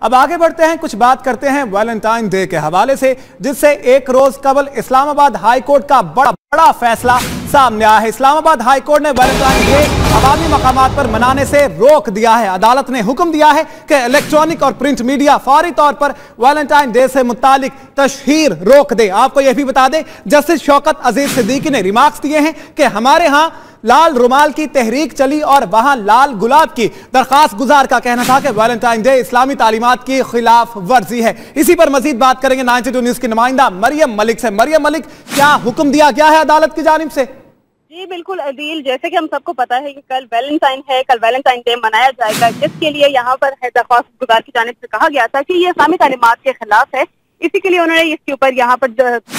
अब आगे बढ़ते हैं, कुछ बात करते हैं वैलेंटाइन डे के हवाले से, जिससे एक रोज कबल इस्लामाबाद हाई कोर्ट का बड़ा फैसला सामने आया है। इस्लामाबाद हाई कोर्ट ने वैलेंटाइन डे अवामी मकामात पर मनाने से रोक दिया है। अदालत ने हुक्म दिया है कि इलेक्ट्रॉनिक और प्रिंट मीडिया फौरी तौर पर वैलेंटाइन डे से मुतालिक तशहीर रोक दे। आपको यह भी बता दें, जस्टिस शौकत अजीज सिद्दीकी ने रिमार्क्स दिए हैं कि हमारे यहां लाल रुमाल की तहरीक चली और वहां लाल गुलाब की दरखास्त गुजार का कहना था कि वैलेंटाइन डे इस्लामी तालीमात की खिलाफ वर्जी है। इसी पर मजीद बात करेंगे 92 न्यूज की नुमाइंदा मरियम मलिक से। मरियम मलिक, क्या हुक्म दिया गया है अदालत की जानिब से? जी बिल्कुल अदील, जैसे कि हम सबको पता है कि कल वैलेंटाइन है, कल वैलेंटाइन डे मनाया जाएगा, जिसके लिए यहाँ पर दरख्वास्त गुजार की जानिब से कहा गया था कि ये इस्लामी तालीमात के खिलाफ है। इसी के लिए उन्होंने इसके ऊपर यहाँ पर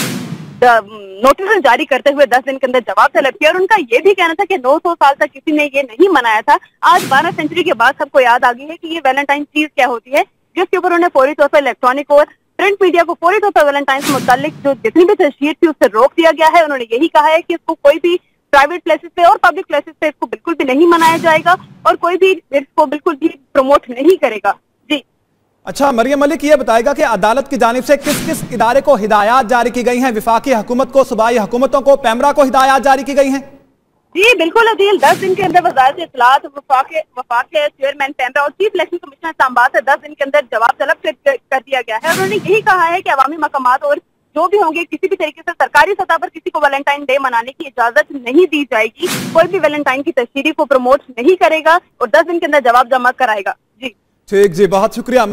नोटिस जारी करते हुए 10 दिन के अंदर जवाब तलब किया। और उनका ये भी कहना था कि 900 साल तक किसी ने ये नहीं मनाया था। आज 12 सेंचुरी के बाद सबको याद आ गई है कि ये वैलेंटाइन चीज क्या होती है, जिसके ऊपर उन्होंने फौरी तौर पर इलेक्ट्रॉनिक और प्रिंट मीडिया को फौरी तौर पर वैलेंटाइन से मुताल्लिक जो जितनी भी तशहीर थी उससे रोक दिया गया है। उन्होंने यही कहा है कि इसको कोई भी प्राइवेट प्लेसेस पे और पब्लिक प्लेसेस पे इसको बिल्कुल भी नहीं मनाया जाएगा और कोई भी इसको बिल्कुल भी प्रमोट नहीं करेगा। जी अच्छा मरियम मलिक, ये बताएगा कि अदालत की जानिब से किस किस इदारे को हिदायत जारी की गई हैं? विफाकी हुकूमत को, सूबाई हुकूमतों को, पैमरा को हिदायत जारी की गई हैं? जी बिल्कुल अदील, 10 दिन के अंदर वज़ारत इत्तलात, वफाक चेयरमैन पैमरा और चीफ इलेक्शन कमिश्नर इस्लामाबाद से 10 दिन के अंदर जवाब तलब कर दिया गया है। उन्होंने यही कहा है कि अवामी मकामात और जो भी होंगे किसी भी तरीके से सरकारी सतह पर किसी को वैलेंटाइन डे मनाने की इजाजत नहीं दी जाएगी। कोई भी वैलेंटाइन की तशहीर को प्रमोट नहीं करेगा और 10 दिन के अंदर जवाब जमा कराएगा। जी ठीक जी, बहुत शुक्रिया।